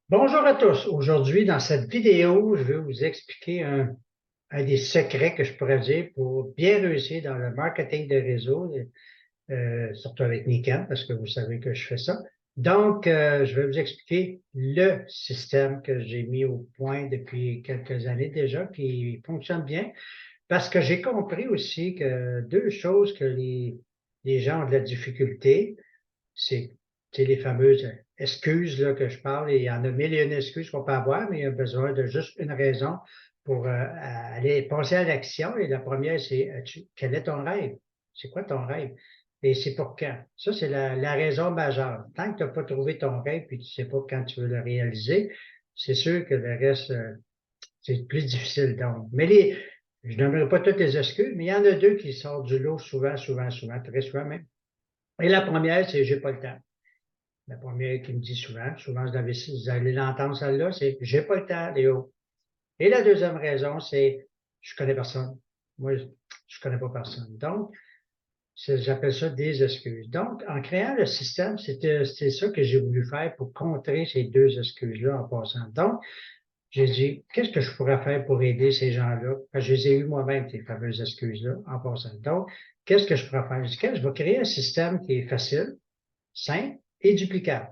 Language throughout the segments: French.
Bonjour à tous. Aujourd'hui, dans cette vidéo, je vais vous expliquer un des secrets que je pourrais dire pour bien réussir dans le marketing de réseau, surtout avec Nikan, parce que vous savez que je fais ça. Donc, je vais vous expliquer le système que j'ai mis au point depuis quelques années déjà, qui fonctionne bien, parce que j'ai compris aussi que deux choses que les gens ont de la difficulté, c'est les fameuses excuses là, que je parle. Et il y en a mille et une excuses qu'on peut avoir, mais il y a besoin de juste une raison pour aller passer à l'action. Et la première, c'est quel est ton rêve? C'est quoi ton rêve? Et c'est pour quand? Ça, c'est la raison majeure. Tant que tu n'as pas trouvé ton rêve et tu ne sais pas quand tu veux le réaliser, c'est sûr que le reste, c'est plus difficile. Donc, je n'aimerais pas toutes les excuses, mais il y en a deux qui sortent du lot souvent, souvent, souvent, très souvent même. Et la première, c'est j'ai pas le temps. La première qui me dit souvent vous allez l'entendre celle-là, c'est j'ai pas le temps, Léo. Et la deuxième raison, c'est je connais personne. Moi, je connais pas personne. Donc, j'appelle ça des excuses. Donc, en créant le système, c'était ça que j'ai voulu faire pour contrer ces deux excuses-là en passant. Donc, j'ai dit, qu'est-ce que je pourrais faire pour aider ces gens-là? Parce que je les ai eu moi-même, ces fameuses excuses-là, en passant. Donc, qu'est-ce que je pourrais faire? J'ai dit, je vais créer un système qui est facile, simple et duplicable.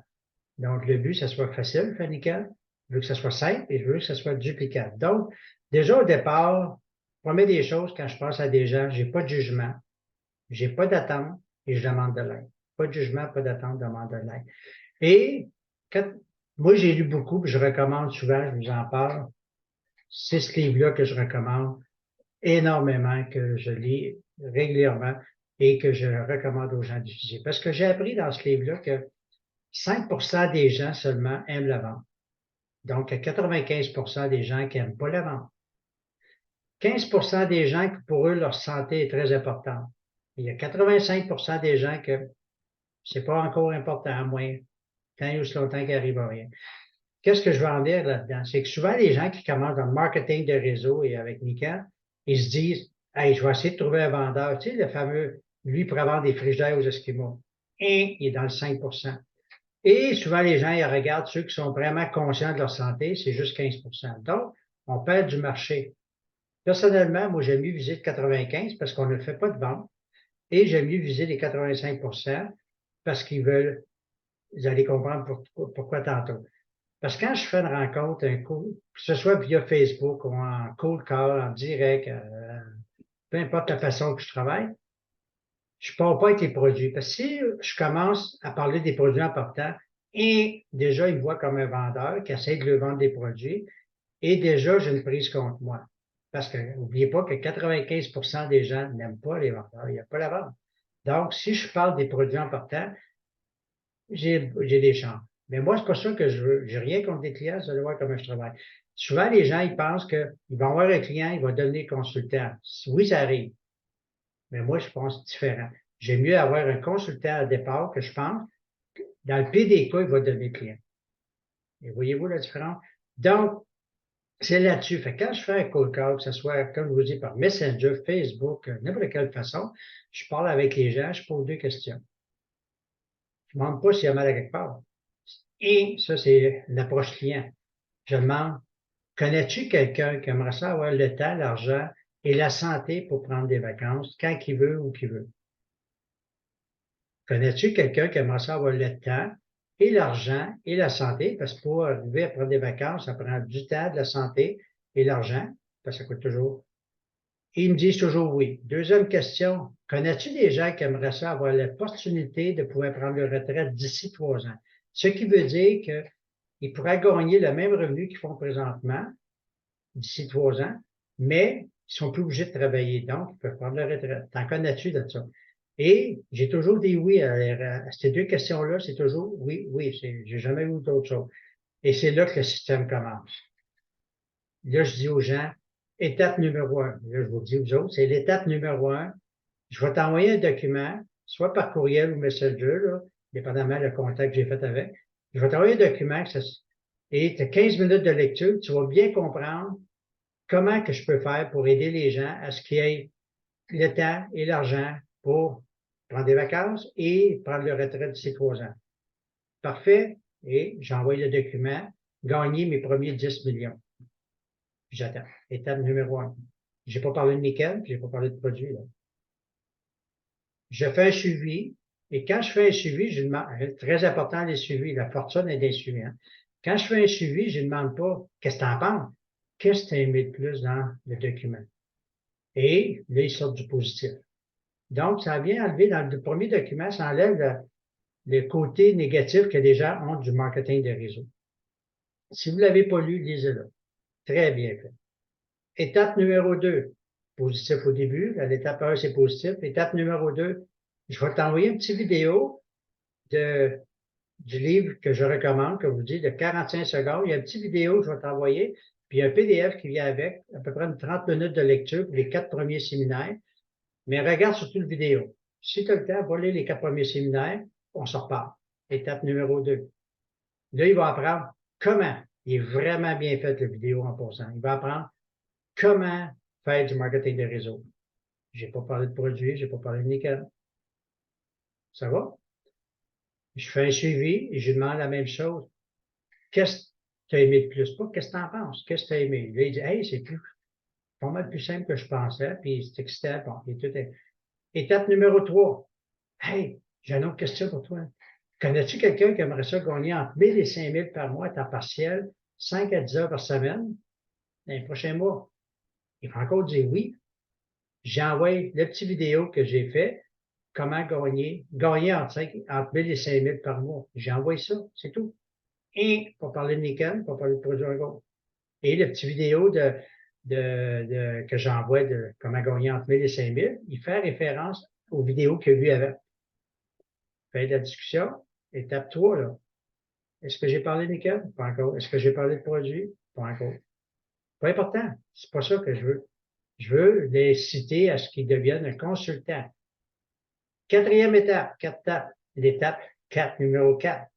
Donc, le but, que ça soit facile, faire nickel. Je veux que ça soit simple et je veux que ça soit duplicable. Donc, déjà au départ, première des choses, quand je pense à des gens, j'ai pas de jugement, j'ai pas d'attente et je demande de l'aide. Pas de jugement, pas d'attente, demande de l'aide. Et quand, moi, j'ai lu beaucoup, puis je recommande souvent, je vous en parle, c'est ce livre-là que je recommande énormément, que je lis régulièrement et que je recommande aux gens d'utiliser. Parce que j'ai appris dans ce livre-là que 5% des gens seulement aiment la vente. Donc, il y a 95% des gens qui n'aiment pas la vente. 15% des gens que pour eux, leur santé est très importante. Il y a 85% des gens que c'est pas encore important, à moins tant et aussi longtemps qu'il n'arrive à rien. Qu'est-ce que je veux en dire là-dedans? C'est que souvent, les gens qui commencent dans le marketing de réseau et avec Nika, ils se disent, hey, je vais essayer de trouver un vendeur. Tu sais, le fameux, lui, pour vendre des frigidaires aux Esquimaux. Et il est dans le 5%. Et souvent, les gens, ils regardent ceux qui sont vraiment conscients de leur santé, c'est juste 15%. Donc, on perd du marché. Personnellement, moi, j'aime mieux viser le 95 parce qu'on ne fait pas de vente. Et j'aime mieux viser les 85% parce qu'ils veulent, vous allez comprendre pourquoi tantôt. Parce que quand je fais une rencontre, un coup, que ce soit via Facebook ou en cold call, en direct, peu importe la façon que je travaille, je ne pars pas avec les produits. Parce que si je commence à parler des produits importants, et déjà, ils me voient comme un vendeur qui essaie de leur vendre des produits, et déjà, j'ai une prise contre moi. Parce que n'oubliez pas que 95% des gens n'aiment pas les vendeurs, il n'y a pas la vente. Donc, si je parle des produits importants, j'ai des chances. Mais moi, c'est pas ça que je veux. J'ai rien contre les clients, ça doit voir comment je travaille. Souvent, les gens, ils pensent qu'ils vont avoir un client, il va devenir consultant. Oui, ça arrive. Mais moi, je pense différent. J'aime mieux avoir un consultant à départ que je pense, dans le pire des cas, il va devenir client. Et voyez-vous la différence? Donc, c'est là-dessus. Fait que quand je fais un cold call, que ce soit, comme je vous dis, par Messenger, Facebook, n'importe quelle façon, je parle avec les gens, je pose deux questions. Je ne demande pas s'il y a mal à quelque part. Et ça, c'est l'approche client. Je demande, connais-tu quelqu'un qui aimerait ça avoir le temps, l'argent et la santé pour prendre des vacances quand il veut ou qu'il veut? Connais-tu quelqu'un qui aimerait ça avoir le temps et l'argent et la santé? Parce que pour arriver à prendre des vacances, ça prend du temps, de la santé et l'argent, parce que ça coûte toujours. Et ils me disent toujours oui. Deuxième question, connais-tu des gens qui aimeraient ça avoir l'opportunité de pouvoir prendre leur retraite d'ici 3 ans? Ce qui veut dire qu'ils pourraient gagner le même revenu qu'ils font présentement d'ici 3 ans, mais ils sont plus obligés de travailler. Donc, ils peuvent prendre leur retraite. T'en connais-tu de ça? Et j'ai toujours dit oui à ces deux questions-là, c'est toujours oui, oui. J'ai jamais eu d'autre chose. Et c'est là que le système commence. Là, je dis aux gens, étape numéro un. Là, je vous dis aux autres, c'est l'étape numéro un. Je vais t'envoyer un document, soit par courriel ou Messenger, là, dépendamment du contact que j'ai fait avec. Je vais t'envoyer un document et tu as 15 minutes de lecture. Tu vas bien comprendre comment que je peux faire pour aider les gens à ce qu'ils aient le temps et l'argent pour prendre des vacances et prendre leur retraite d'ici 3 ans. Parfait. Et j'envoie le document. gagner mes premiers 10 millions. J'attends. Étape numéro 1. Je n'ai pas parlé de nickel, je n'ai pas parlé de produit. Là. Je fais un suivi, et quand je fais un suivi, je demande, très important les suivis, la fortune est des suivis. Hein. Quand je fais un suivi, je ne demande pas qu'est-ce que tu en penses, qu'est-ce que tu as aimé de plus dans le document. Et là, il sort du positif. Donc, ça vient enlever dans le premier document, ça enlève le côté négatif que les gens ont du marketing de réseau. Si vous ne l'avez pas lu, lisez-le. Très bien fait. Étape numéro 2, positif au début. L'étape 1, c'est positif. Étape numéro 2, je vais t'envoyer une petite vidéo du livre que je recommande, que je vous dis, de 45 secondes. Il y a une petite vidéo que je vais t'envoyer, puis un PDF qui vient avec, à peu près 30 minutes de lecture pour les 4 premiers séminaires. Mais regarde surtout la vidéo. Si tu as le temps, va lire les 4 premiers séminaires, on s'en reparle. Étape numéro 2. Là, il va apprendre comment. Il est vraiment bien fait, la vidéo en passant. Il va apprendre comment faire du marketing de réseau. Je n'ai pas parlé de produits, je n'ai pas parlé de nickel. Ça va? Je fais un suivi et je lui demande la même chose. Qu'est-ce que tu as aimé de plus? Pas qu'est-ce que tu en penses? Qu'est-ce que tu as aimé? Là, il dit, hey, c'est pas mal plus simple que je pensais, puis c'est excitant. Bon, et tout est... Étape numéro 3. Hey, j'ai une autre question pour toi. Connais-tu quelqu'un qui aimerait ça gagner entre 1000 et 5000 par mois à temps partiel, 5 à 10 heures par semaine, dans les prochains mois? Il va encore dire oui. J'envoie la petite vidéo que j'ai fait, comment gagner entre 1000 et 5000 par mois. J'ai envoyé ça, c'est tout. Et, pour parler de nickel, pour parler de produits en gros. Et la petite vidéo que j'envoie de comment gagner entre 1000 et 5000, il fait référence aux vidéos qu'il a vues avant. Fait de la discussion. Étape 3, là. Est-ce que j'ai parlé de nickel? Pas encore. Est-ce que j'ai parlé de produits? Pas encore. Pas important. C'est pas ça que je veux. Je veux les citer à ce qu'ils deviennent un consultant. Quatrième étape, l'étape 4, numéro 4.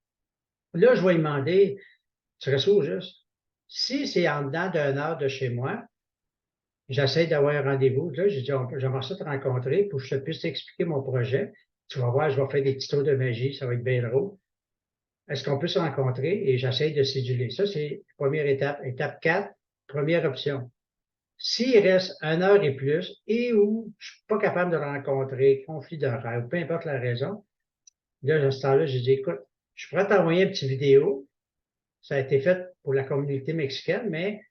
Là, je vais lui demander, tu restes où juste? Si c'est en dedans d'une heure de chez moi, j'essaie d'avoir un rendez-vous. Là, j'ai dit, j'aimerais ça te rencontrer pour que je puisse t'expliquer mon projet. Tu vas voir, je vais faire des petits tours de magie, ça va être bien drôle. Est-ce qu'on peut se rencontrer? Et j'essaie de céduler. Ça, c'est la première étape. Étape 4, première option. S'il reste 1 heure et plus et où je ne suis pas capable de rencontrer, conflit d'horaire, peu importe la raison, là, à ce temps-là, j'ai dit, écoute, je pourrais t'envoyer une petite vidéo. Ça a été fait pour la communauté mexicaine, mais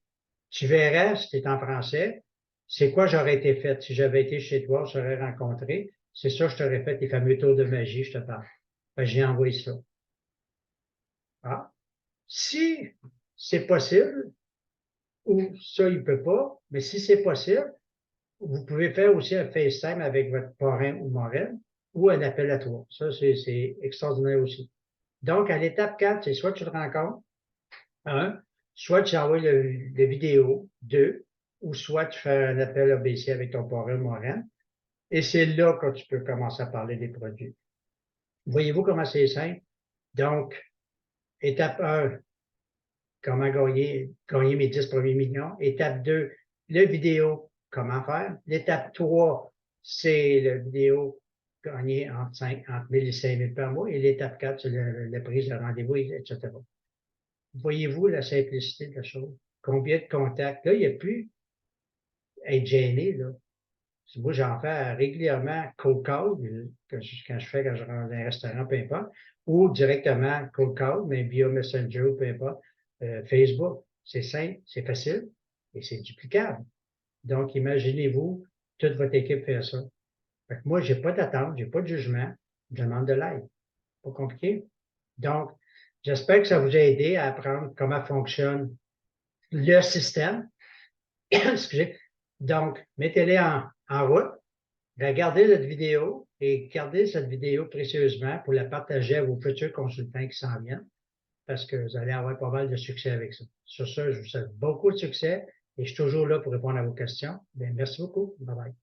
tu verrais, si tu es en français, c'est quoi j'aurais été fait. Si j'avais été chez toi, je t'aurais rencontré. C'est ça, je t'aurais fait les fameux tours de magie, je te parle. J'ai envoyé ça. Ah. Si c'est possible, ou ça, il ne peut pas, mais si c'est possible, vous pouvez faire aussi un FaceTime avec votre parrain ou marraine ou un appel à toi. Ça, c'est extraordinaire aussi. Donc, à l'étape 4, c'est soit tu le rencontres, soit tu envoies le vidéo, 2, ou soit tu fais un appel ABC avec ton parrain ou marraine. Et c'est là que tu peux commencer à parler des produits. Voyez-vous comment c'est simple? Donc, étape 1, comment gagner mes 10 premiers millions. Étape 2, la vidéo, comment faire. L'étape 3, c'est la vidéo gagner entre 1000 et 5000 par mois. Et l'étape 4, c'est la prise de rendez-vous, etc. Voyez-vous la simplicité de la chose? Combien de contacts? Là, il n'y a plus à être gêné, là. Moi, j'en fais régulièrement cold call, quand je rentre dans un restaurant, peu importe, ou directement cold call, mais via Messenger, peu importe, Facebook. C'est simple, c'est facile et c'est duplicable. Donc, imaginez-vous, toute votre équipe fait ça. Fait que moi, j'ai pas d'attente, j'ai pas de jugement, je demande de l'aide. Pas compliqué. Donc, j'espère que ça vous a aidé à apprendre comment fonctionne le système. Excusez. Donc, mettez-les en route. Regardez cette vidéo et gardez cette vidéo précieusement pour la partager à vos futurs consultants qui s'en viennent parce que vous allez avoir pas mal de succès avec ça. Sur ce, je vous souhaite beaucoup de succès et je suis toujours là pour répondre à vos questions. Bien, merci beaucoup. Bye bye.